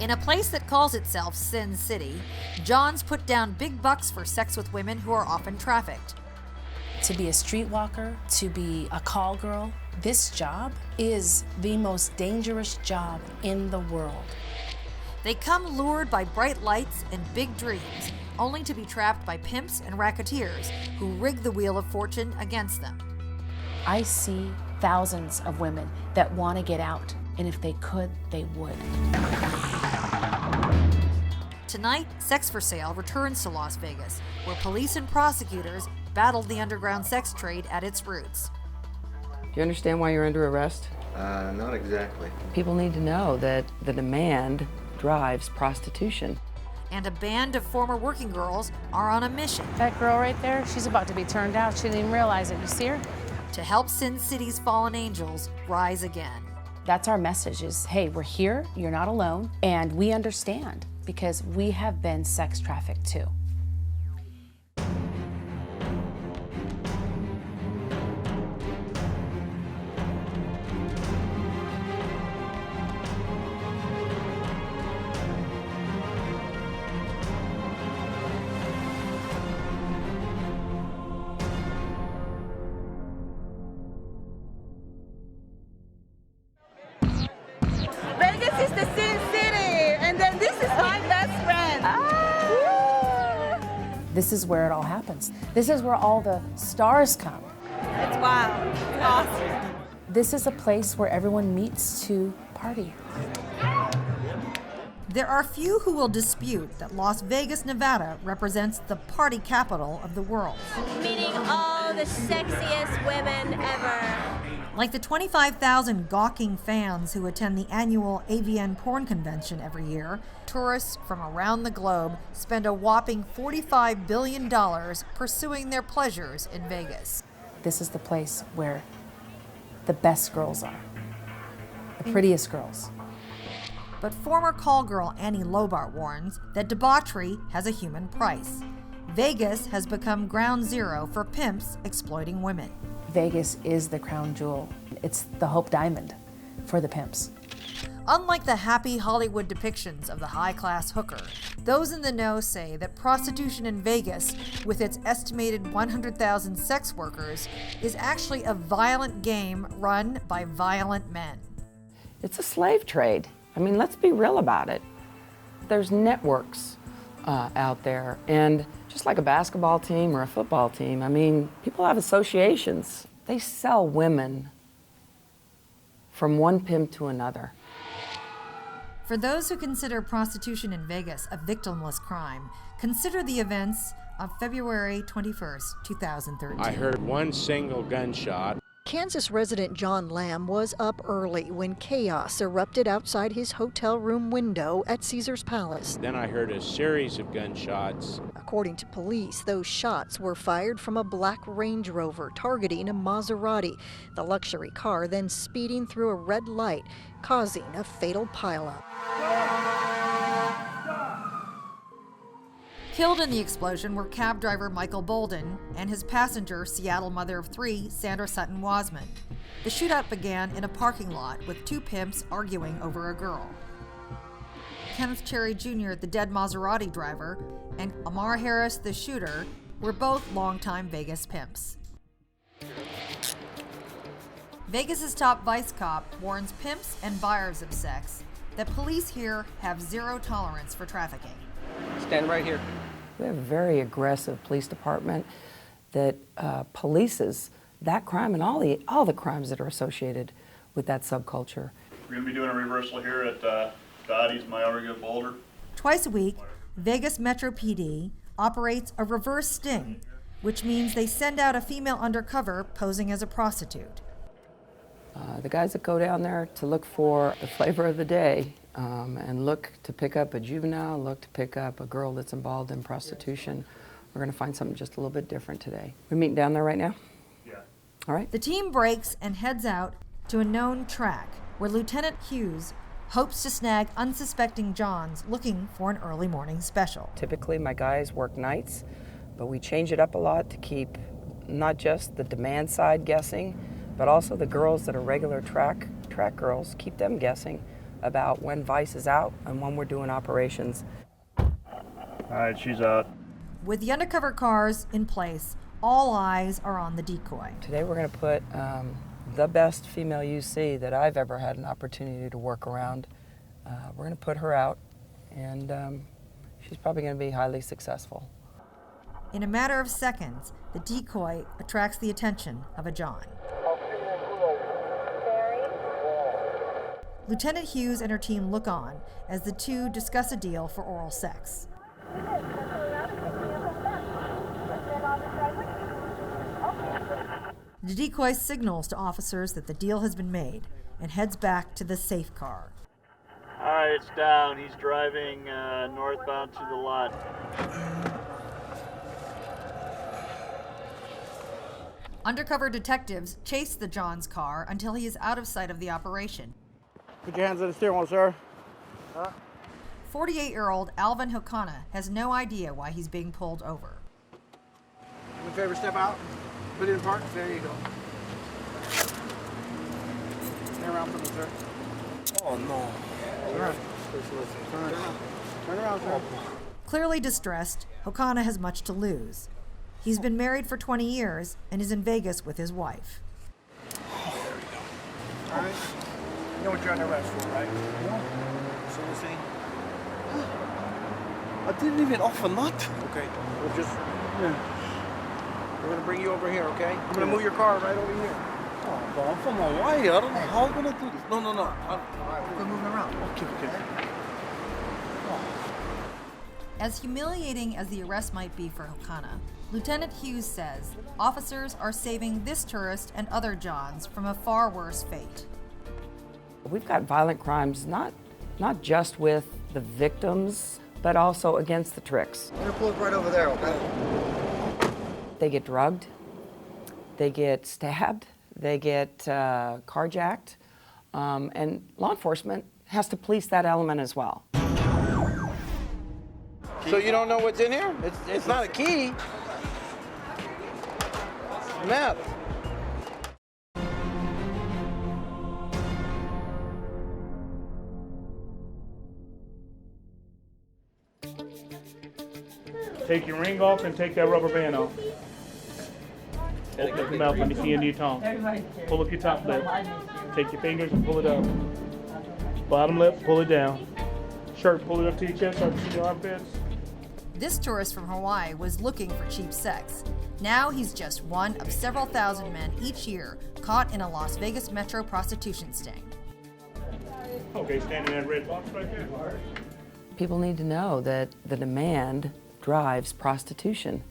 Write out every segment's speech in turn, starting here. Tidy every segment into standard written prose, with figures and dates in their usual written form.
In a place that calls itself Sin City, Johns put down big bucks for sex with women who are often trafficked. To be a streetwalker, to be a call girl, this job is the most dangerous job in the world. They come lured by bright lights and big dreams, only to be trapped by pimps and racketeers who rig the wheel of fortune against them. I see thousands of women that want to get out, and if they could, they would. Tonight, Sex for Sale returns to Las Vegas, where police and prosecutors battled the underground sex trade at its roots. Do you understand why you're under arrest? Not exactly. People need to know that the demand drives prostitution. And a band of former working girls are on a mission. That girl right there, she's about to be turned out. She didn't even realize it. You see her? To help Sin City's fallen angels rise again. That's our message is, hey, we're here, you're not alone, and we understand because we have been sex trafficked too. Vegas is the Sin City, and then this is my best friend. This is where it all happens. This is where all the stars come. It's wild. It's awesome. This is a place where everyone meets to party. There are few who will dispute that Las Vegas, Nevada represents the party capital of the world. Meeting all the sexiest women ever. Like the 25,000 gawking fans who attend the annual AVN porn convention every year, tourists from around the globe spend a whopping $45 billion pursuing their pleasures in Vegas. This is the place where the best girls are, the prettiest girls. But former call girl Annie Lobart warns that debauchery has a human price. Vegas has become ground zero for pimps exploiting women. Vegas is the crown jewel. It's the Hope Diamond for the pimps. Unlike the happy Hollywood depictions of the high-class hooker, those in the know say that prostitution in Vegas, with its estimated 100,000 sex workers, is actually a violent game run by violent men. It's a slave trade. I mean, let's be real about it. There's networks out there, and just like a basketball team or a football team, I mean, people have associations. They sell women from one pimp to another. For those who consider prostitution in Vegas a victimless crime, consider the events of February 21st, 2013. I heard one single gunshot. Kansas resident John Lamb was up early when chaos erupted outside his hotel room window at Caesars Palace. Then I heard a series of gunshots. According to police, those shots were fired from a black Range Rover targeting a Maserati, the luxury car then speeding through a red light, causing a fatal pileup. Killed in the explosion were cab driver Michael Bolden and his passenger, Seattle mother of three, Sandra Sutton Wasman. The shootout began in a parking lot with two pimps arguing over a girl. Kenneth Cherry Jr., the dead Maserati driver, and Amar Harris, the shooter, were both longtime Vegas pimps. Vegas's top vice cop warns pimps and buyers of sex that police here have zero tolerance for trafficking. Stand right here. We have a very aggressive police department that polices that crime and all the crimes that are associated with that subculture. We're going to be doing a reversal here at Dottie's, Mayorga, Boulder. Twice a week, Vegas Metro PD operates a reverse sting, which means they send out a female undercover posing as a prostitute. The guys that go down there to look for the flavor of the day and look to pick up a juvenile, look to pick up a girl that's involved in prostitution, we're going to find something just a little bit different today. We're meeting down there right now? Yeah. All right. The team breaks and heads out to a known track where Lieutenant Hughes hopes to snag unsuspecting Johns looking for an early morning special. Typically my guys work nights, but we change it up a lot to keep not just the demand side guessing, but also the girls that are regular track girls, keep them guessing about when Vice is out and when we're doing operations. All right, she's out. With the undercover cars in place, all eyes are on the decoy. Today we're going to put the best female UC that I've ever had an opportunity to work around. We're going to put her out, and she's probably going to be highly successful. In a matter of seconds, the decoy attracts the attention of a John. Lieutenant Hughes and her team look on as the two discuss a deal for oral sex. The decoy signals to officers that the deal has been made and heads back to the safe car. All right, it's down. He's driving northbound to the lot. Undercover detectives chase the John's car until he is out of sight of the operation. Put your hands on the steering wheel, sir. 48-year-old Alvin Hokana has no idea why he's being pulled over. Do me a favor, step out. Put it in park. There you go. Turn around for me, sir. Oh, no. Turn around. Turn around. Turn around, sir. Clearly distressed, Hokana has much to lose. He's been married for 20 years and is in Vegas with his wife. All right. You know what you're under arrest for, right? No. Soliciting. I didn't even offer nut. Okay. We'll just. Yeah. We're gonna bring you over here, okay? I'm gonna move your car right over here. Oh, but I'm from Hawaii. I don't know how I'm gonna do this. No. All right, we're gonna move them around. Okay. As humiliating as the arrest might be for Hokana, Lieutenant Hughes says officers are saving this tourist and other Johns from a far worse fate. We've got violent crimes not just with the victims, but also against the tricks. I'm gonna pull it right over there, okay? They get drugged, they get stabbed, they get carjacked, and law enforcement has to police that element as well. So you don't know what's in here? It's not a key. Meth. Take your ring off and take that rubber band off. Open up your mouth, let me see into your tongue. Pull up your top lip. Take your fingers and pull it up. Bottom lip, pull it down. Shirt, pull it up to your chest, so I can see your armpits. This tourist from Hawaii was looking for cheap sex. Now he's just one of several thousand men each year caught in a Las Vegas metro prostitution sting. Okay, stand in that red box right there. People need to know that the demand drives prostitution.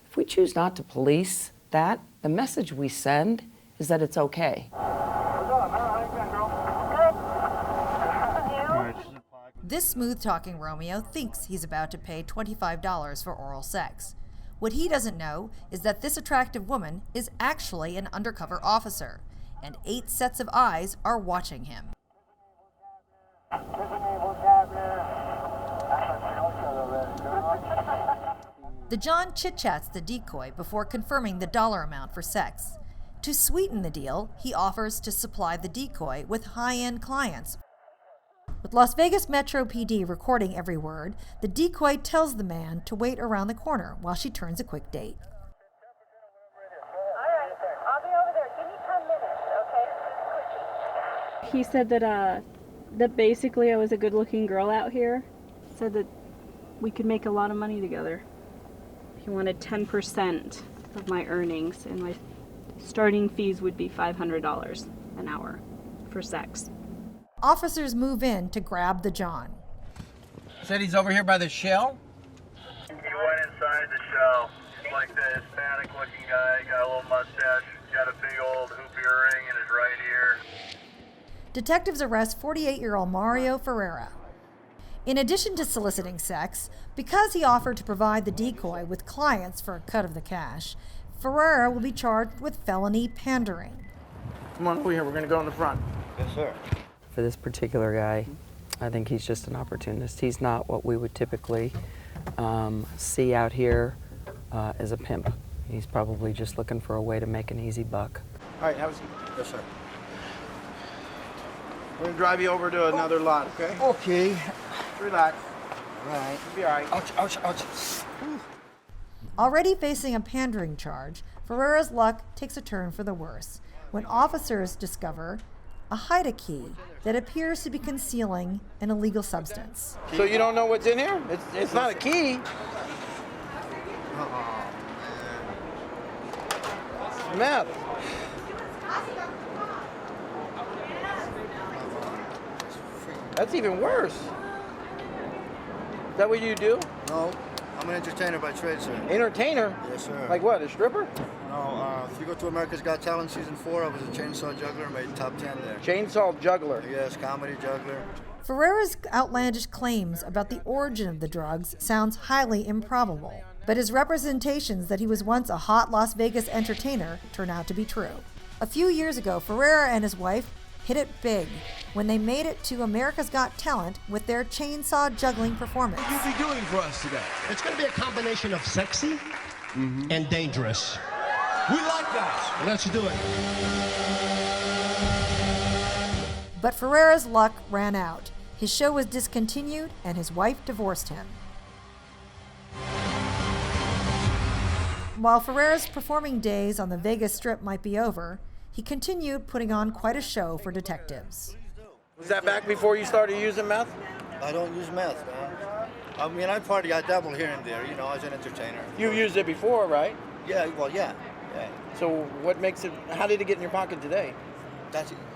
If we choose not to police that, the message we send is that it's okay. This smooth-talking Romeo thinks he's about to pay $25 for oral sex. What he doesn't know is that this attractive woman is actually an undercover officer, and 8 sets of eyes are watching him. The John chit-chats the decoy before confirming the dollar amount for sex. To sweeten the deal, he offers to supply the decoy with high-end clients. With Las Vegas Metro PD recording every word, the decoy tells the man to wait around the corner while she turns a quick date. All right, I'll be over there. Give me 10 minutes, okay? He said that basically I was a good-looking girl out here. Said that we could make a lot of money together. He wanted 10% of my earnings, and my starting fees would be $500 an hour for sex. Officers move in to grab the John. Said he's over here by the shell? He went inside the shell. He's like the Hispanic-looking guy, got a little mustache, got a big old hoop earring in his right ear. Detectives arrest 48-year-old Mario Ferreira. In addition to soliciting sex, because he offered to provide the decoy with clients for a cut of the cash, Ferreira will be charged with felony pandering. Come on over here, we're gonna go in the front. Yes, sir. For this particular guy, I think he's just an opportunist. He's not what we would typically see out here as a pimp. He's probably just looking for a way to make an easy buck. All right, have a seat. Yes, sir. We're gonna drive you over to another lot, okay? Okay. Relax. Right. You'll be all right. Ouch, ouch, ouch. Already facing a pandering charge, Ferreira's luck takes a turn for the worse when officers discover a hide key that appears to be concealing an illegal substance. So you don't know what's in here? It's not a key. It's meth. That's even worse. Is that what you do? No, I'm an entertainer by trade, sir. Entertainer? Yes, sir. Like what, a stripper? No, if you go to America's Got Talent Season 4, I was a chainsaw juggler, made top 10 there. Chainsaw juggler? Yes, comedy juggler. Ferreira's outlandish claims about the origin of the drugs sounds highly improbable, but his representations that he was once a hot Las Vegas entertainer turn out to be true. A few years ago, Ferreira and his wife hit it big when they made it to America's Got Talent with their chainsaw juggling performance. What will you be doing for us today? It's going to be a combination of sexy and dangerous. We like that. Let's do it. But Ferreira's luck ran out. His show was discontinued and his wife divorced him. While Ferreira's performing days on the Vegas Strip might be over, he continued putting on quite a show for detectives. Was that back before you started using meth? I don't use meth, man. I mean, I dabble here and there, you know, as an entertainer. You've used it before, right? Yeah, well, yeah. So what makes it, how did it get in your pocket today?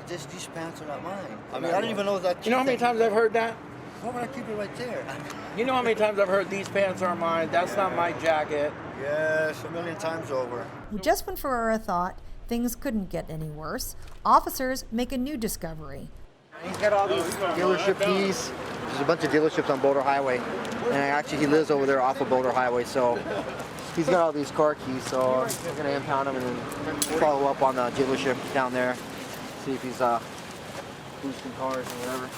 These pants are not mine. I mean, I don't even know that. You know how many times I've heard that? Why would I keep it right there? You know how many times I've heard these pants aren't mine, that's not my jacket? Yes, a million times over. Just when Ferreira thought things couldn't get any worse, officers make a new discovery. He's got all these dealership keys. There's a bunch of dealerships on Boulder Highway. And actually he lives over there off of Boulder Highway, so he's got all these car keys, so we're going to impound them and then follow up on the dealership down there, see if he's boosting cars or whatever.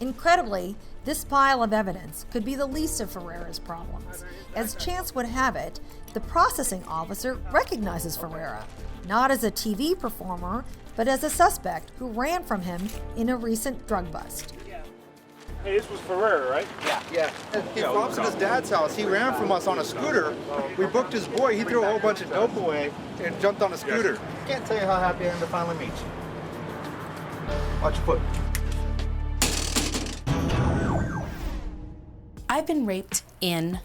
Incredibly, this pile of evidence could be the least of Ferreira's problems. As chance would have it, the processing officer recognizes Ferreira, not as a TV performer, but as a suspect who ran from him in a recent drug bust. Hey, this was Ferreira, right? Yeah. He was at his dad's house. He ran from us on a scooter. We booked his boy. He threw a whole bunch of dope away and jumped on a scooter. Can't tell you how happy I am to finally meet you. Watch your foot. I've been raped in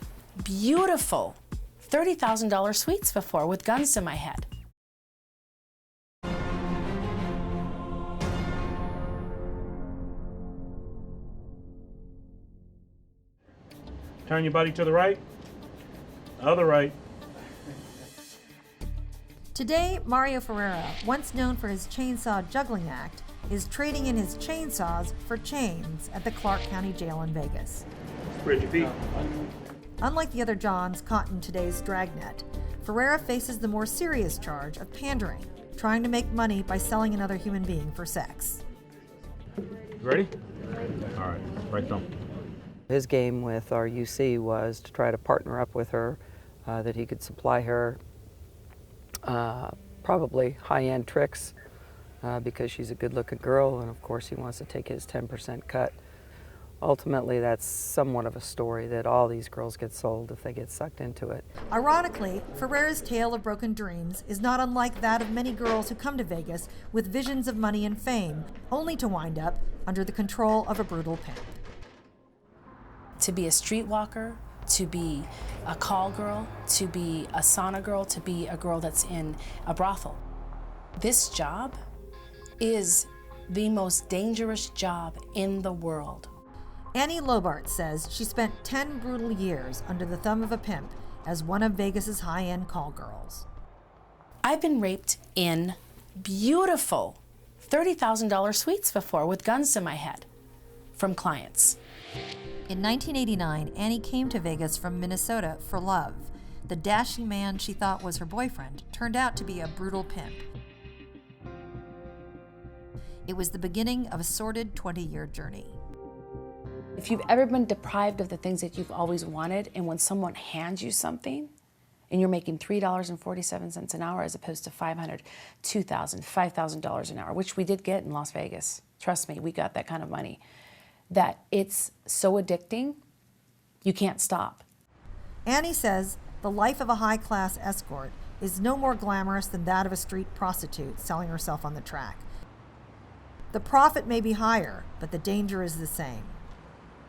beautiful $30,000 suites before with guns to my head. Turn your body to the right, other right. Today, Mario Ferreira, once known for his chainsaw juggling act, is trading in his chainsaws for chains at the Clark County Jail in Vegas. Spread your feet. Unlike the other Johns caught in today's dragnet, Ferreira faces the more serious charge of pandering, trying to make money by selling another human being for sex. Ready? All right, right thumb. His game with our UC was to try to partner up with her, that he could supply her probably high-end tricks because she's a good-looking girl, and of course he wants to take his 10% cut. Ultimately, that's somewhat of a story that all these girls get sold if they get sucked into it. Ironically, Ferreira's tale of broken dreams is not unlike that of many girls who come to Vegas with visions of money and fame, only to wind up under the control of a brutal pimp. To be a streetwalker, to be a call girl, to be a sauna girl, to be a girl that's in a brothel. This job is the most dangerous job in the world. Annie Lobart says she spent 10 brutal years under the thumb of a pimp as one of Vegas's high-end call girls. I've been raped in beautiful $30,000 suites before with guns to my head from clients. In 1989, Annie came to Vegas from Minnesota for love. The dashing man she thought was her boyfriend turned out to be a brutal pimp. It was the beginning of a sordid 20-year journey. If you've ever been deprived of the things that you've always wanted, and when someone hands you something, and you're making $3.47 an hour as opposed to $500, $2,000, $5,000 an hour, which we did get in Las Vegas. Trust me, we got that kind of money. That it's so addicting, you can't stop. Annie says the life of a high-class escort is no more glamorous than that of a street prostitute selling herself on the track. The profit may be higher, but the danger is the same.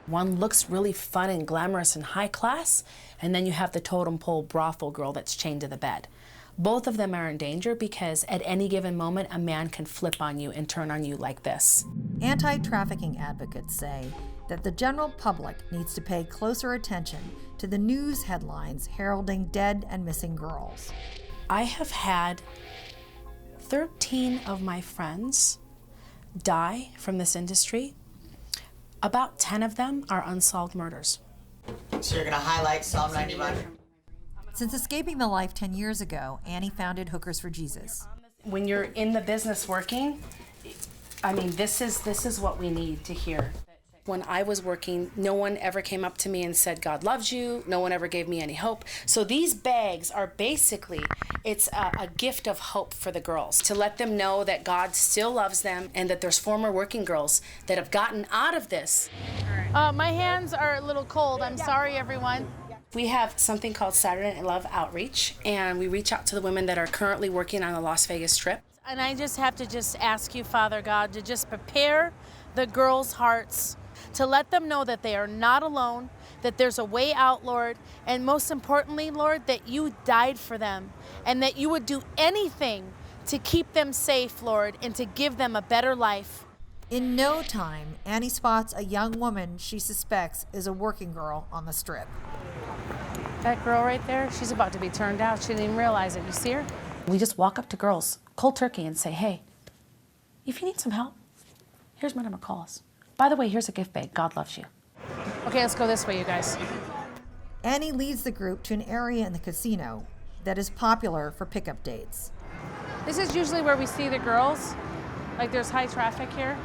One looks really fun and glamorous and high class, and then you have the totem pole brothel girl that's chained to the bed. Both of them are in danger because at any given moment, a man can flip on you and turn on you like this. Anti-trafficking advocates say that the general public needs to pay closer attention to the news headlines heralding dead and missing girls. I have had 13 of my friends die from this industry. About 10 of them are unsolved murders. So you're gonna highlight Psalm 91? Since escaping the life 10 years ago, Annie founded Hookers for Jesus. When you're in the business working, I mean, this is what we need to hear. When I was working, no one ever came up to me and said, God loves you. No one ever gave me any hope. So these bags are basically, it's a gift of hope for the girls to let them know that God still loves them and that there's former working girls that have gotten out of this. My hands are a little cold. I'm sorry, everyone. We have something called Saturday Night Love Outreach, and we reach out to the women that are currently working on the Las Vegas Strip. And I just have to ask you, Father God, to just prepare the girls' hearts, to let them know that they are not alone, that there's a way out, Lord, and most importantly, Lord, that you died for them, and that you would do anything to keep them safe, Lord, and to give them a better life. In no time, Annie spots a young woman she suspects is a working girl on the Strip. That girl right there, she's about to be turned out. She didn't even realize it. You see her? We just walk up to girls, cold turkey, and say, hey, if you need some help, here's my number, call us. By the way, here's a gift bag. God loves you. Okay, let's go this way, you guys. Annie leads the group to an area in the casino that is popular for pickup dates. This is usually where we see the girls. Like there's high traffic here.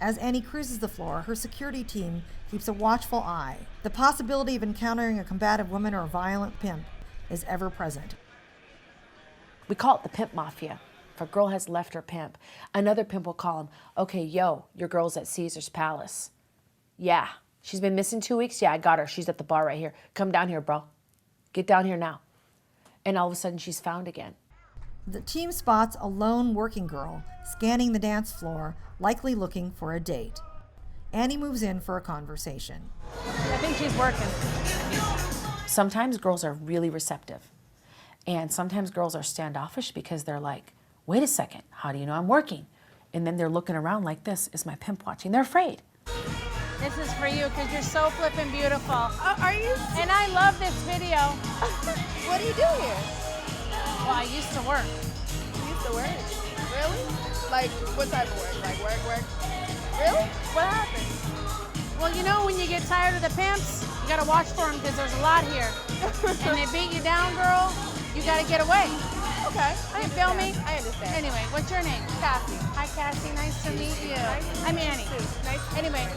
As Annie cruises the floor, her security team keeps a watchful eye. The possibility of encountering a combative woman or a violent pimp is ever present. We call it the pimp mafia. If a girl has left her pimp, another pimp will call him, okay, yo, your girl's at Caesar's Palace. Yeah, she's been missing 2 weeks? Yeah, I got her. She's at the bar right here. Come down here, bro. Get down here now. And all of a sudden, she's found again. The team spots a lone working girl scanning the dance floor, likely looking for a date. Annie moves in for a conversation. I think she's working. Sometimes girls are really receptive. And sometimes girls are standoffish because they're like, wait a second, how do you know I'm working? And then they're looking around like this, is my pimp watching? They're afraid. This is for you because you're so flippin' beautiful. Are you? And I love this video. What do you do here? Well, I used to work. You used to work? Really? Like, what type of work? Like work? Really? What happened? Well, you know, when you get tired of the pimps, you gotta watch for them because there's a lot here. And they beat you down, girl, you gotta get away. Okay. You feel me? I understand. Anyway, what's your name? Cassie. Hi, Cassie. Nice to meet you. I'm Annie. Nice. Anyway,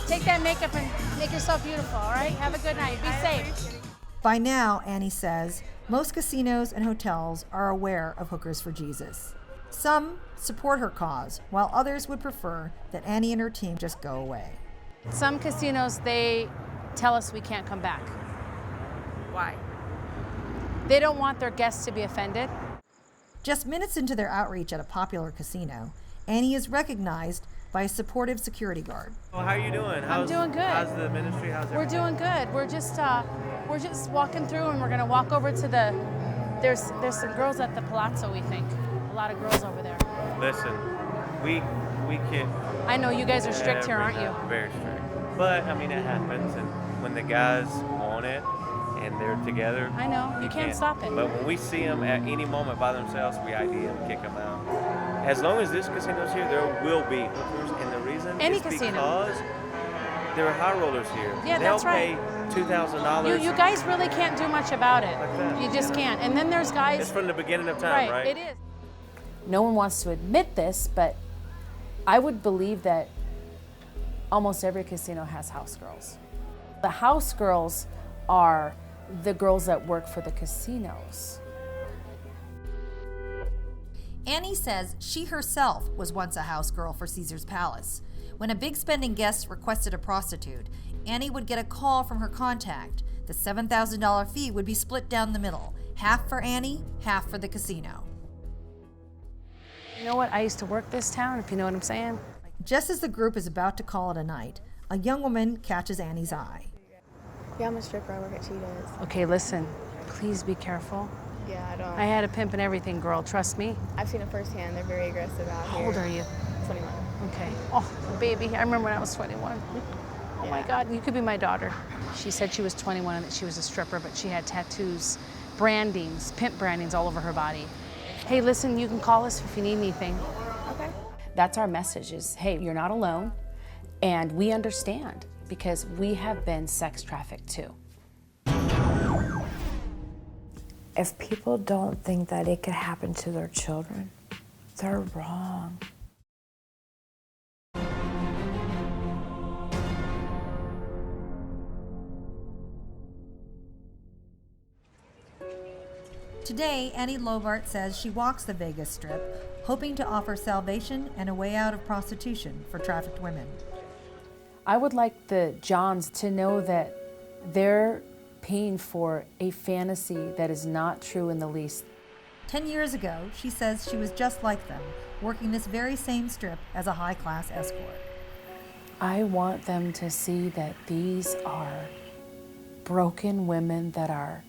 take that makeup and make yourself beautiful, all right? Have a good night. Be safe. By now, Annie says, most casinos and hotels are aware of Hookers for Jesus. Some support her cause, while others would prefer that Annie and her team just go away. Some casinos, they tell us we can't come back. Why? They don't want their guests to be offended. Just minutes into their outreach at a popular casino, Annie is recognized by a supportive security guard. Well, how are you doing? I'm doing good. How's the ministry? How's everything? We're doing good. We're just walking through, and we're gonna walk over to the. There's some girls at the Palazzo. We think a lot of girls over there. Listen, we can't. I know you guys are strict here, aren't you? Very strict. But I mean, it happens, and when the guys want it and they're together, I know you can't stop it. But when we see them at any moment by themselves, we ID them, kick them out. As long as this casino's here, there will be hookers, and the reason Any is casino. because there are high rollers here. Yeah, They'll that's right. pay $2,000. You guys really can't do much about it. Like that. You just can't. And then there's guys. It's from the beginning of time, right? It is. No one wants to admit this, but I would believe that almost every casino has house girls. The house girls are the girls that work for the casinos. Annie says she herself was once a house girl for Caesar's Palace. When a big spending guest requested a prostitute, Annie would get a call from her contact. The $7,000 fee would be split down the middle, half for Annie, half for the casino. You know what? I used to work this town, if you know what I'm saying. Just as the group is about to call it a night, a young woman catches Annie's eye. Yeah, I'm a stripper. I work at Cheetah's. Okay, listen, please be careful. Yeah, I don't. I had a pimp and everything, girl, trust me. I've seen it firsthand. They're very aggressive out here. How old are you? 21. Okay. Oh, baby, I remember when I was 21. Oh my God, you could be my daughter. She said she was 21 and that she was a stripper, but she had tattoos, brandings, pimp brandings all over her body. Hey, listen, you can call us if you need anything. Okay. That's our message is, hey, you're not alone, and we understand because we have been sex trafficked too. If people don't think that it could happen to their children, they're wrong. Today, Annie Lobart says she walks the Vegas Strip, hoping to offer salvation and a way out of prostitution for trafficked women. I would like the Johns to know that they're paying for a fantasy that is not true in the least. 10 years ago, she says she was just like them, working this very same strip as a high-class escort. I want them to see that these are broken women that are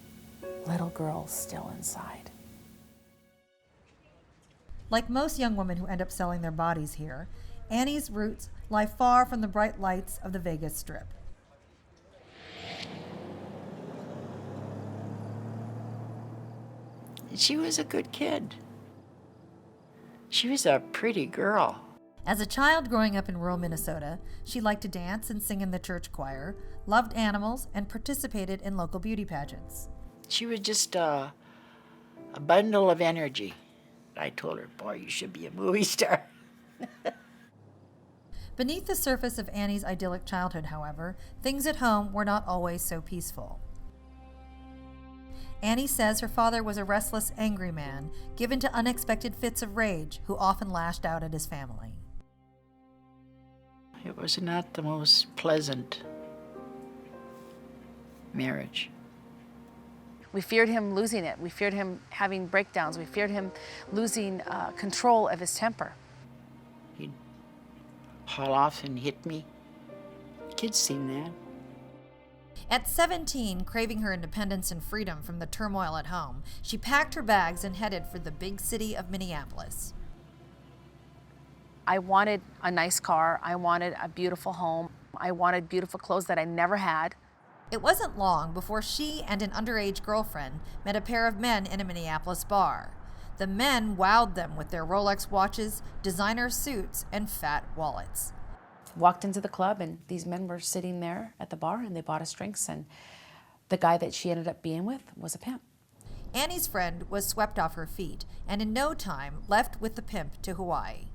little girls still inside. Like most young women who end up selling their bodies here, Annie's roots lie far from the bright lights of the Vegas Strip. She was a good kid. She was a pretty girl. As a child growing up in rural Minnesota, she liked to dance and sing in the church choir, loved animals, and participated in local beauty pageants. She was just a bundle of energy. I told her, boy, you should be a movie star. Beneath the surface of Annie's idyllic childhood, however, things at home were not always so peaceful. Annie says her father was a restless, angry man, given to unexpected fits of rage, who often lashed out at his family. It was not the most pleasant marriage. We feared him losing it. We feared him having breakdowns. We feared him losing control of his temper. He'd haul off and hit me. Kids seen that. At 17, craving her independence and freedom from the turmoil at home, she packed her bags and headed for the big city of Minneapolis. I wanted a nice car. I wanted a beautiful home. I wanted beautiful clothes that I never had. It wasn't long before she and an underage girlfriend met a pair of men in a Minneapolis bar. The men wowed them with their Rolex watches, designer suits, and fat wallets. Walked into the club and these men were sitting there at the bar and they bought us drinks, and the guy that she ended up being with was a pimp. Annie's friend was swept off her feet and in no time left with the pimp to Hawaii.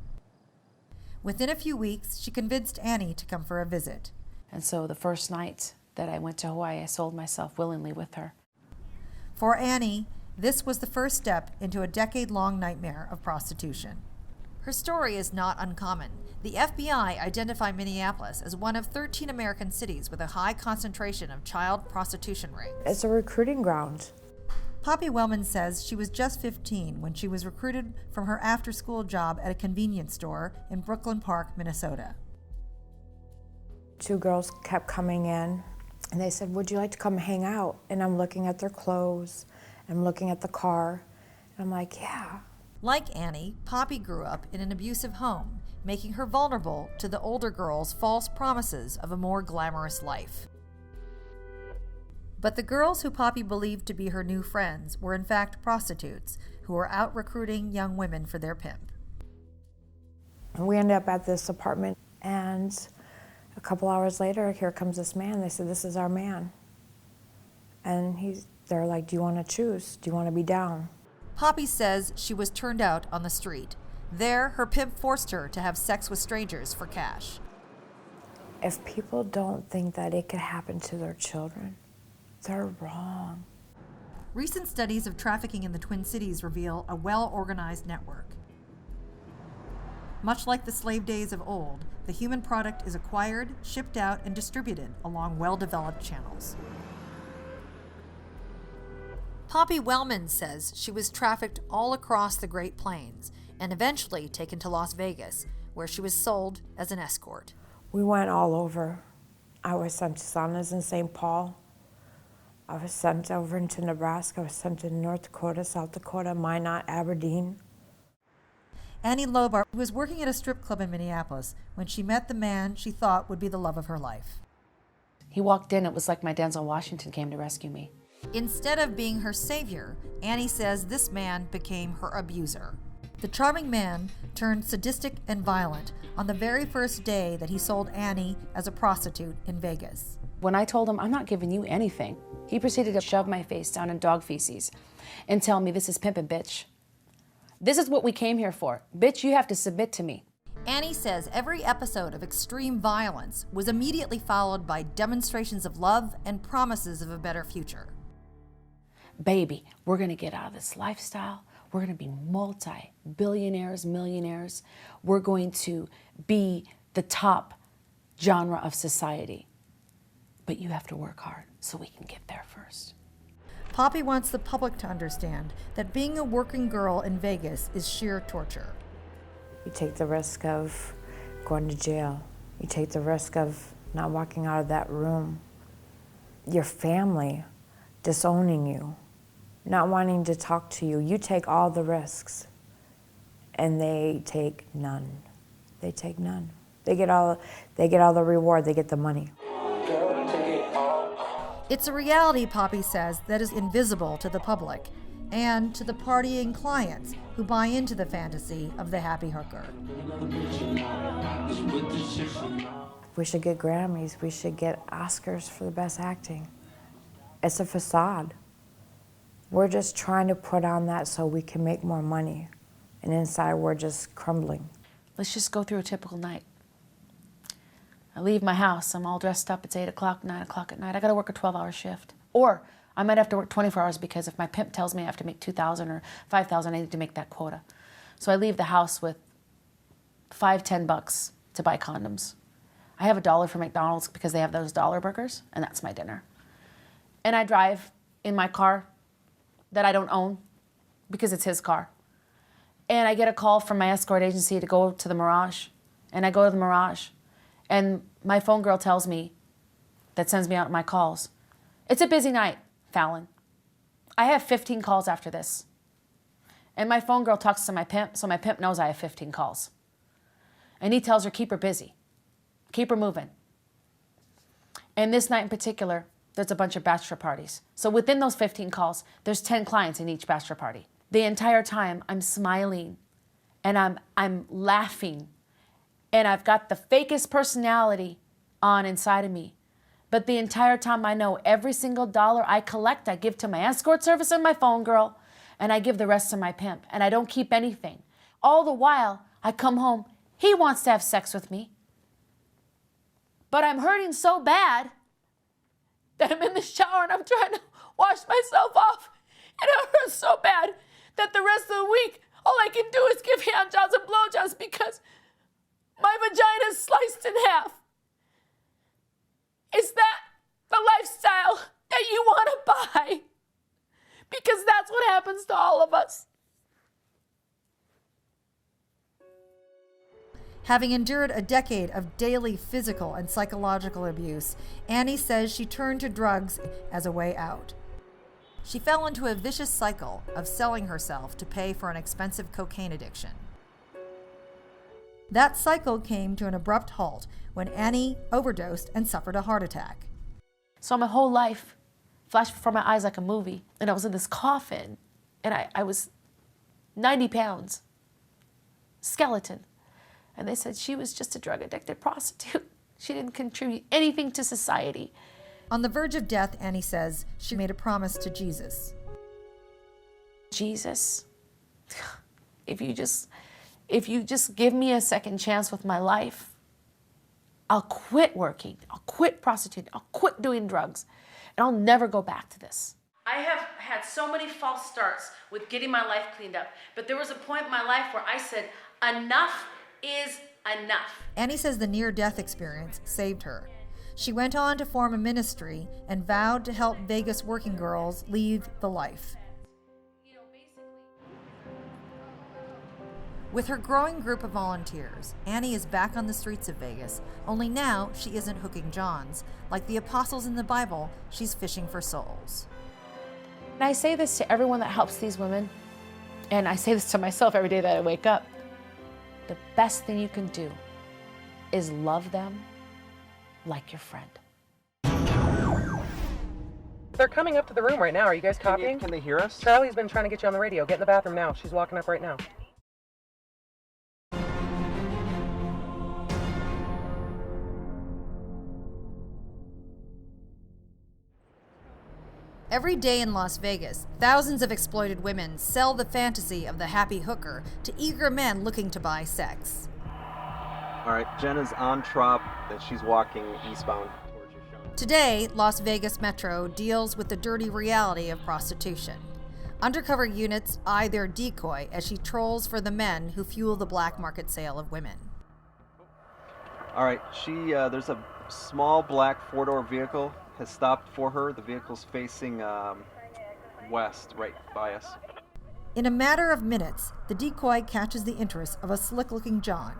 Within a few weeks, she convinced Annie to come for a visit. And so the first night that I went to Hawaii, I sold myself willingly with her. For Annie, this was the first step into a decade-long nightmare of prostitution. Her story is not uncommon. The FBI identified Minneapolis as one of 13 American cities with a high concentration of child prostitution rings. It's a recruiting ground. Poppy Wellman says she was just 15 when she was recruited from her after-school job at a convenience store in Brooklyn Park, Minnesota. Two girls kept coming in and they said, would you like to come hang out? And I'm looking at their clothes, I'm looking at the car, and I'm like, yeah. Like Annie, Poppy grew up in an abusive home, making her vulnerable to the older girls' false promises of a more glamorous life. But the girls who Poppy believed to be her new friends were in fact prostitutes who were out recruiting young women for their pimp. We ended up at this apartment, and a couple hours later, here comes this man. They said, this is our man. And they're like, do you want to choose? Do you want to be down? Poppy says she was turned out on the street. There, her pimp forced her to have sex with strangers for cash. If people don't think that it could happen to their children, they're wrong. Recent studies of trafficking in the Twin Cities reveal a well-organized network. Much like the slave days of old, the human product is acquired, shipped out, and distributed along well-developed channels. Poppy Wellman says she was trafficked all across the Great Plains and eventually taken to Las Vegas, where she was sold as an escort. We went all over. I was sent to saunas in St. Paul. I was sent over into Nebraska. I was sent to North Dakota, South Dakota, Minot, Aberdeen. Annie Lobar was working at a strip club in Minneapolis when she met the man she thought would be the love of her life. He walked in, it was like my Denzel Washington came to rescue me. Instead of being her savior, Annie says this man became her abuser. The charming man turned sadistic and violent on the very first day that he sold Annie as a prostitute in Vegas. When I told him, I'm not giving you anything, he proceeded to shove my face down in dog feces and tell me, this is pimpin', bitch. This is what we came here for. Bitch, you have to submit to me. Annie says every episode of extreme violence was immediately followed by demonstrations of love and promises of a better future. Baby, we're gonna get out of this lifestyle. We're gonna be multi-billionaires, millionaires. We're going to be the top genre of society. But you have to work hard so we can get there first. Poppy wants the public to understand that being a working girl in Vegas is sheer torture. You take the risk of going to jail. You take the risk of not walking out of that room. Your family disowning you, not wanting to talk to you. You take all the risks, and they take none. They take none. They get all the reward. They get the money. It's a reality, Poppy says, that is invisible to the public and to the partying clients who buy into the fantasy of the happy hooker. We should get Grammys. We should get Oscars for the best acting. It's a facade. We're just trying to put on that so we can make more money. And inside, we're just crumbling. Let's just go through a typical night. I leave my house, I'm all dressed up, it's 8 o'clock, 9 o'clock at night. I gotta work a 12-hour shift. Or I might have to work 24 hours because if my pimp tells me I have to make 2,000 or 5,000, I need to make that quota. So I leave the house with $5-10 to buy condoms. I have $1 for McDonald's because they have those dollar burgers, and that's my dinner. And I drive in my car that I don't own because it's his car. And I get a call from my escort agency to go to the Mirage. And I go to the Mirage. And my phone girl tells me, that sends me out my calls, it's a busy night, Fallon. I have 15 calls after this. And my phone girl talks to my pimp, so my pimp knows I have 15 calls. And he tells her, keep her busy. Keep her moving. And this night in particular, there's a bunch of bachelor parties. So within those 15 calls, there's 10 clients in each bachelor party. The entire time, I'm smiling and I'm laughing. And I've got the fakest personality on inside of me. But the entire time I know every single dollar I collect, I give to my escort service and my phone girl, and I give the rest to my pimp, and I don't keep anything. All the while, I come home, he wants to have sex with me. But I'm hurting so bad that I'm in the shower and I'm trying to wash myself off. And it hurts so bad that the rest of the week, all I can do is give handjobs and blowjobs because my vagina is sliced in half. Is that the lifestyle that you want to buy? Because that's what happens to all of us. Having endured a decade of daily physical and psychological abuse, Annie says she turned to drugs as a way out. She fell into a vicious cycle of selling herself to pay for an expensive cocaine addiction. That cycle came to an abrupt halt when Annie overdosed and suffered a heart attack. So my whole life flashed before my eyes like a movie, and I was in this coffin, and I was 90 pounds, skeleton. And they said she was just a drug-addicted prostitute. She didn't contribute anything to society. On the verge of death, Annie says she made a promise to Jesus. Jesus, if you just give me a second chance with my life, I'll quit working, I'll quit prostituting, I'll quit doing drugs, and I'll never go back to this. I have had so many false starts with getting my life cleaned up, but there was a point in my life where I said, enough is enough. Annie says the near-death experience saved her. She went on to form a ministry and vowed to help Vegas working girls leave the life. With her growing group of volunteers, Annie is back on the streets of Vegas, only now she isn't hooking Johns. Like the apostles in the Bible, she's fishing for souls. And I say this to everyone that helps these women, and I say this to myself every day that I wake up. The best thing you can do is love them like your friend. They're coming up to the room right now. Are you guys copying? Can they hear us? Charlie's been trying to get you on the radio. Get in the bathroom now. She's walking up right now. Every day in Las Vegas, thousands of exploited women sell the fantasy of the happy hooker to eager men looking to buy sex. All right, Jenna's on Trop, and she's walking eastbound towards your show. Today, Las Vegas Metro deals with the dirty reality of prostitution. Undercover units eye their decoy as she trolls for the men who fuel the black market sale of women. All right, there's a small black four-door vehicle has stopped for her. The vehicle's facing west, right by us. In a matter of minutes, the decoy catches the interest of a slick-looking John.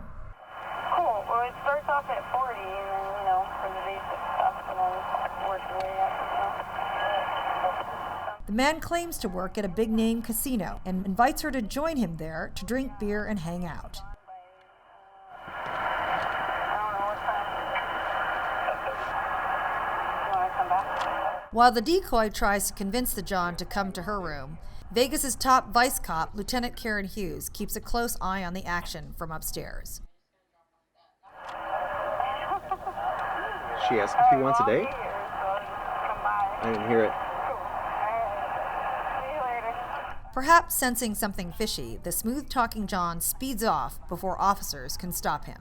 Cool. Well, it starts off at 40, and then, for the basic stuff, and then work your way up, The man claims to work at a big-name casino and invites her to join him there to drink beer and hang out. While the decoy tries to convince the John to come to her room, Vegas's top vice cop, Lieutenant Karen Hughes, keeps a close eye on the action from upstairs. She asked if he wants a date? I didn't hear it. Perhaps sensing something fishy, the smooth-talking John speeds off before officers can stop him.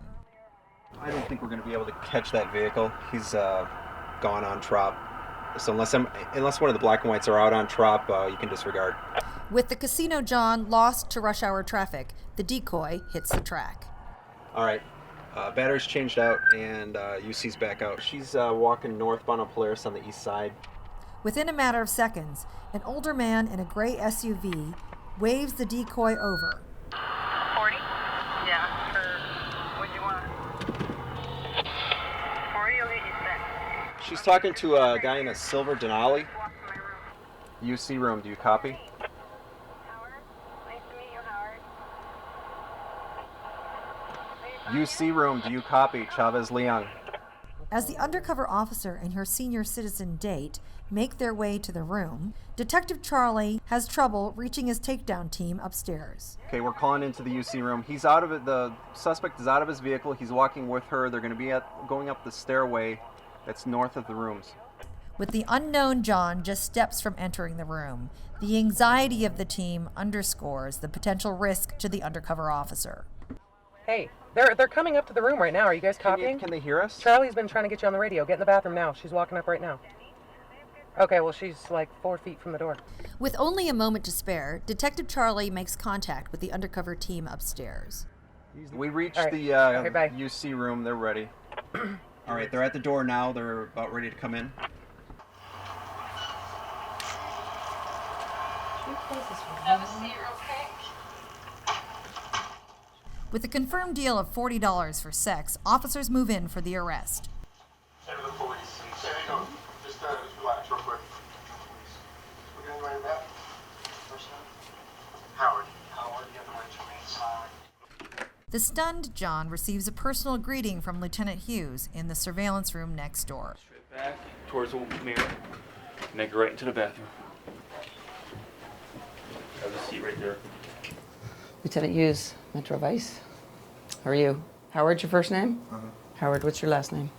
I don't think we're going to be able to catch that vehicle. He's gone on Trop. So unless one of the black and whites are out on Trop, you can disregard. With the casino John lost to rush hour traffic, the decoy hits the track. All right, battery's changed out and UC's back out. She's walking northbound on Polaris on the east side. Within a matter of seconds, an older man in a gray SUV waves the decoy over. 40? Yeah, what'd you want? 40, you'll get you set. She's talking to a guy in a silver Denali. UC room, do you copy? Howard? Nice to meet you, Howard. UC room, do you copy? Chavez Leon. As the undercover officer and her senior citizen date make their way to the room, Detective Charlie has trouble reaching his takedown team upstairs. Okay, we're calling into the UC room. He's out of it. The suspect is out of his vehicle. He's walking with her. They're going to be going up the stairway that's north of the rooms. With the unknown John just steps from entering the room, the anxiety of the team underscores the potential risk to the undercover officer. Hey, they're coming up to the room right now. Are you guys copying? Can they hear us? Charlie's been trying to get you on the radio. Get in the bathroom now. She's walking up right now. Okay, well, she's like 4 feet from the door. With only a moment to spare, Detective Charlie makes contact with the undercover team upstairs. We reached the UC room. They're ready. All right, they're at the door now. They're about ready to come in. With a confirmed deal of $40 for sex, officers move in for the arrest. Hey, the police. Hey, how you doing? Just relax real quick. We're going right back. First name? Howard. Howard, you have the right to remain silent. The stunned John receives a personal greeting from Lieutenant Hughes in the surveillance room next door. Straight back towards the mirror, and then go right into the bathroom. Have a seat right there. Lieutenant Hughes, Metro Vice. How are you? Howard's your first name? Uh-huh. Howard, what's your last name?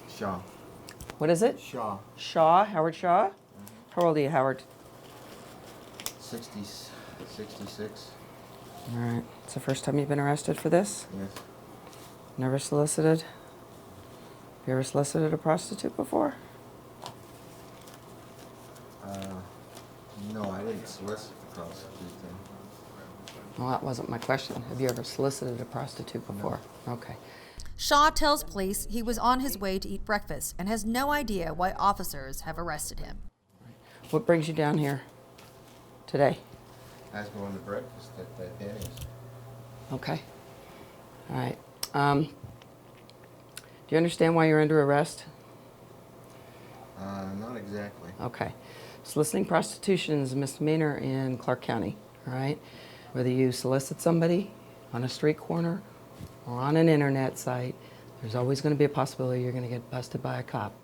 Shaw. What is it? Shaw. Shaw? Howard Shaw? How old are you, Howard? 66. All right. It's the first time you've been arrested for this? Yes. Never solicited? Have you ever solicited a prostitute before? No, I didn't solicit the prostitute thing. Well, that wasn't my question. Have you ever solicited a prostitute before? No. Okay. Shaw tells police he was on his way to eat breakfast and has no idea why officers have arrested him. What brings you down here today? I was going to breakfast at Denny's. Okay. All right. Do you understand why you're under arrest? Not exactly. Okay. Soliciting prostitution is a misdemeanor in Clark County, all right? Whether you solicit somebody on a street corner or on an internet site, there's always going to be a possibility you're going to get busted by a cop.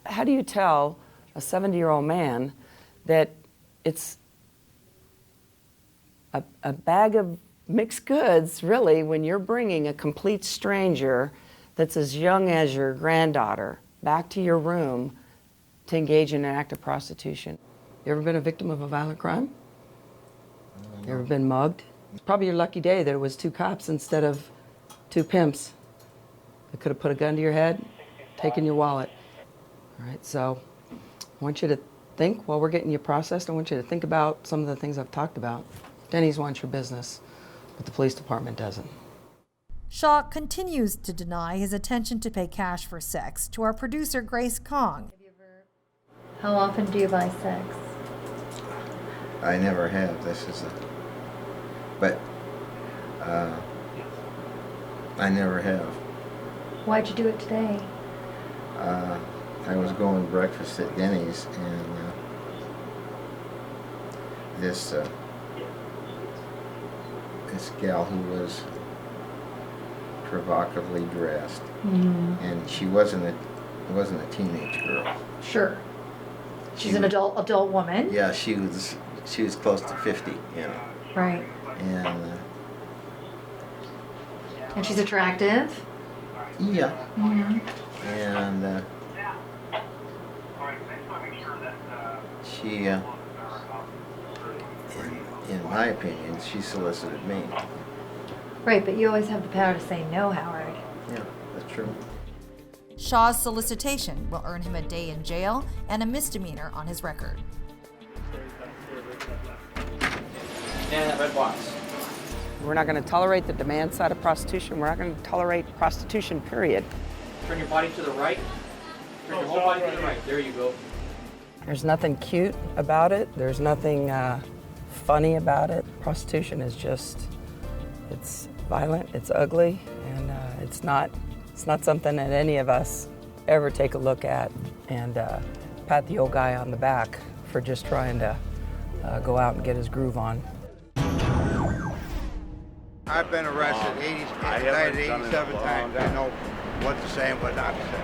How do you tell a 70-year-old man that it's a bag of mixed goods, really, when you're bringing a complete stranger that's as young as your granddaughter back to your room to engage in an act of prostitution? You ever been a victim of a violent crime? You ever been mugged? It's probably your lucky day that it was 2 cops instead of 2 pimps that could have put a gun to your head, taken your wallet. All right, so I want you to think, while we're getting you processed, I want you to think about some of the things I've talked about. Denny's wants your business, but the police department doesn't. Shaw continues to deny his intention to pay cash for sex to our producer, Grace Kahng. How often do you buy sex? I never have. But I never have. Why'd you do it today? I was going to breakfast at Denny's, and this gal who was provocatively dressed, and she wasn't a teenage girl. Sure. She's an adult woman. Yeah, she was close to 50, you know. Right. And she's attractive. Yeah. Mm-hmm. And she, in my opinion, she solicited me. Right, but you always have the power to say no, Howard. Yeah, that's true. Shaw's solicitation will earn him a day in jail and a misdemeanor on his record. And that red box. We're not going to tolerate the demand side of prostitution. We're not going to tolerate prostitution, period. Turn your body to the right. Turn your whole body to the right. There you go. There's nothing cute about it. There's nothing funny about it. Prostitution is just, it's violent, it's ugly, and it's not something that any of us ever take a look at and pat the old guy on the back for just trying to go out and get his groove on. I've been arrested 87 times. I know what to say and what not to say.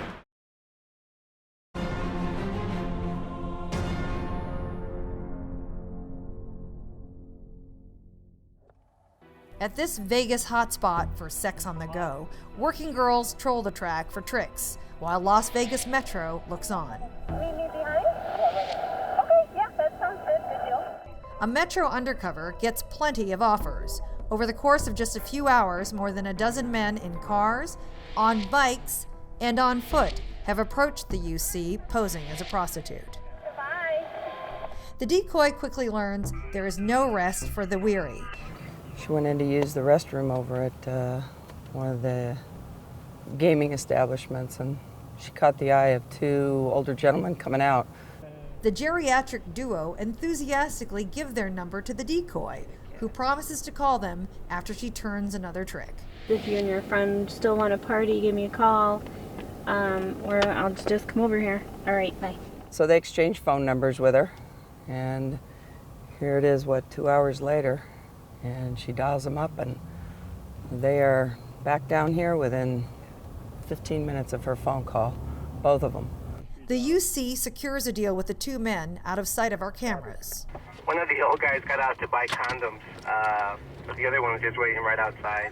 At this Vegas hotspot for sex on the go, working girls troll the track for tricks, while Las Vegas Metro looks on. Meet me behind? Okay, yeah, that sounds good. Good deal. A Metro undercover gets plenty of offers. Over the course of just a few hours, more than a dozen men in cars, on bikes, and on foot have approached the UC posing as a prostitute. Goodbye. The decoy quickly learns there is no rest for the weary. She went in to use the restroom over at one of the gaming establishments, and she caught the eye of 2 older gentlemen coming out. The geriatric duo enthusiastically give their number to the decoy, who promises to call them after she turns another trick. If you and your friend still want to party, give me a call, or I'll just come over here. All right, bye. So they exchanged phone numbers with her, and here it is, 2 hours later, and she dials them up, and they are back down here within 15 minutes of her phone call, both of them. The UC secures a deal with the 2 men out of sight of our cameras. One of the old guys got out to buy condoms, but the other one was just waiting right outside.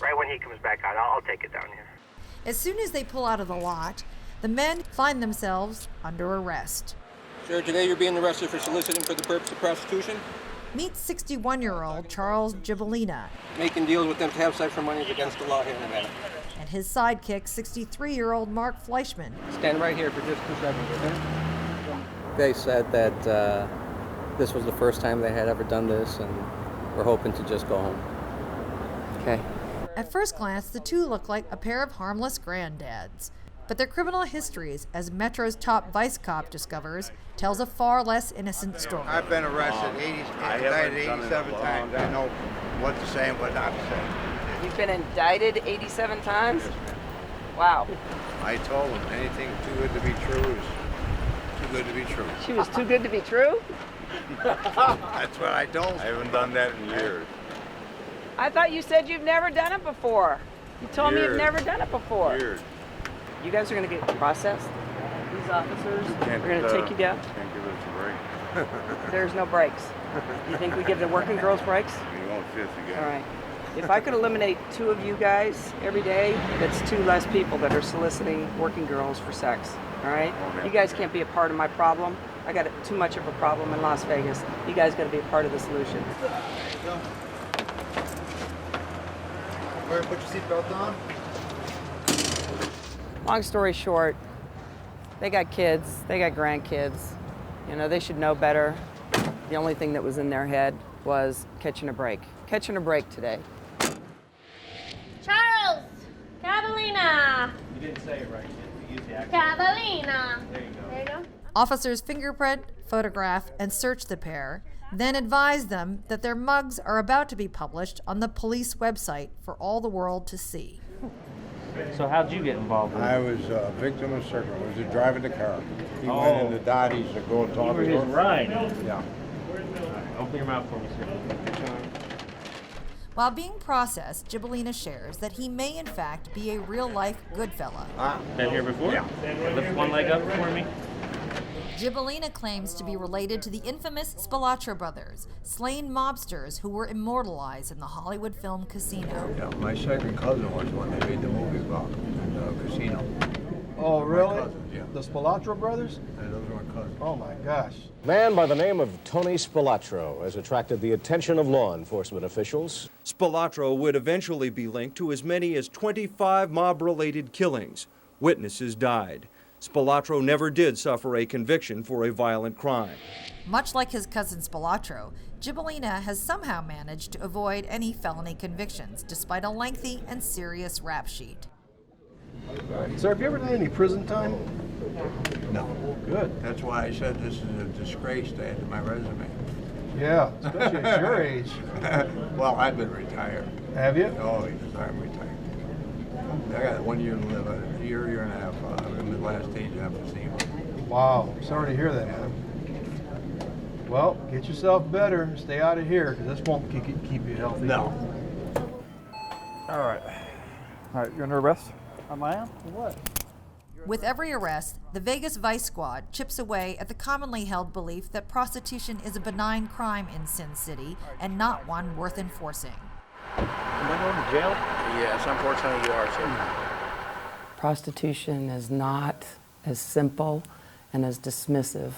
Right when he comes back out, I'll take it down here. As soon as they pull out of the lot, the men find themselves under arrest. Sir, today you're being arrested for soliciting for the purpose of prostitution. Meet 61-year-old Charles Gibellina. Making deals with them to have sex for money is against the law here in Nevada. And his sidekick, 63-year-old Mark Fleischman. Stand right here for just 2 seconds, okay? They said that this was the first time they had ever done this, and we're hoping to just go home. Okay. At first glance, the two look like a pair of harmless granddads. But their criminal histories, as Metro's top vice cop discovers, tells a far less innocent story. I've been arrested 87 times. I know what to say and what not to say. You've been indicted 87 times? Wow. I told him anything too good to be true is too good to be true. She was too good to be true? That's what I told him. I haven't done that in years. I thought you said you've never done it before. You told me you've Years. never done it before. Years. You guys are going to get processed? These officers Can't, are going to take you down? Can't give us a break. There's no breaks. You think we give the working girls breaks? You won't fit again. All right. If I could eliminate 2 of you guys every day, that's 2 less people that are soliciting working girls for sex. All right? Okay. You guys can't be a part of my problem. I got too much of a problem in Las Vegas. You guys got to be a part of the solution. Put your seatbelt on. Long story short, they got kids, they got grandkids. You know, they should know better. The only thing that was in their head was catching a break. Catching a break today. Charles! Catalina! You didn't say it right. You used the accent. Catalina! There you go. There you go. Officers fingerprint, photograph, and search the pair, then advise them that their mugs are about to be published on the police website for all the world to see. So how'd you get involved with it? I was a victim of circle. I was driving the car. He went into Dottie's to go and talk to You were his her. ride. Yeah. Open your mouth for me, sir. While being processed, Gibellina shares that he may in fact be a real-life good fella. Been here before? Yeah. Lift one leg up for me. Gibellina claims to be related to the infamous Spilotro brothers, slain mobsters who were immortalized in the Hollywood film Casino. Yeah, my second cousin was one they made the movie about in the casino. Oh, really? Cousins, yeah. The Spilotro brothers? Yeah, those were my cousins. Oh, my gosh. A man by the name of Tony Spilotro has attracted the attention of law enforcement officials. Spilotro would eventually be linked to as many as 25 mob-related killings. Witnesses died. Spilotro never did suffer a conviction for a violent crime. Much like his cousin Spilotro, Gibellina has somehow managed to avoid any felony convictions, despite a lengthy and serious rap sheet. Sir, have you ever done any prison time? No. Good. That's why I said this is a disgrace to add to my resume. Yeah, especially at your age. Well, I've been retired. Have you? Oh, yes, I'm retired. I got 1 year to live, a year and a half. I'm in the last stage of emphysema. Wow, sorry to hear that, man. Well, get yourself better. Stay out of here, because this won't keep you healthy. No. All right. All right, you're under arrest? Am I? For what? With every arrest, the Vegas Vice Squad chips away at the commonly held belief that prostitution is a benign crime in Sin City and not one worth enforcing. Am I going to jail? Yes, unfortunately you are, sir. Prostitution is not as simple and as dismissive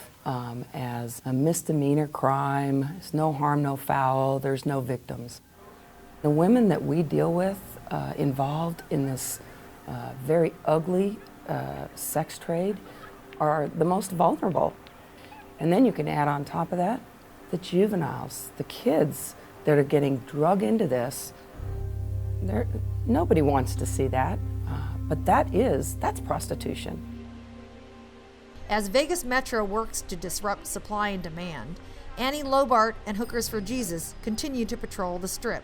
as a misdemeanor crime. It's no harm, no foul. There's no victims. The women that we deal with involved in this very ugly sex trade are the most vulnerable. And then you can add on top of that the juveniles, the kids that are getting drug into this. Nobody wants to see that, but that's prostitution. As Vegas Metro works to disrupt supply and demand, Annie Lobart and Hookers for Jesus continue to patrol the Strip,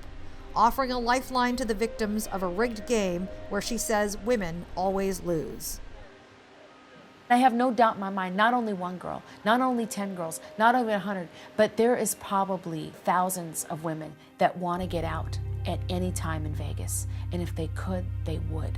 offering a lifeline to the victims of a rigged game where she says women always lose. I have no doubt in my mind, not only one girl, not only 10 girls, not only 100, but there is probably thousands of women that want to get out at any time in Vegas. And if they could, they would.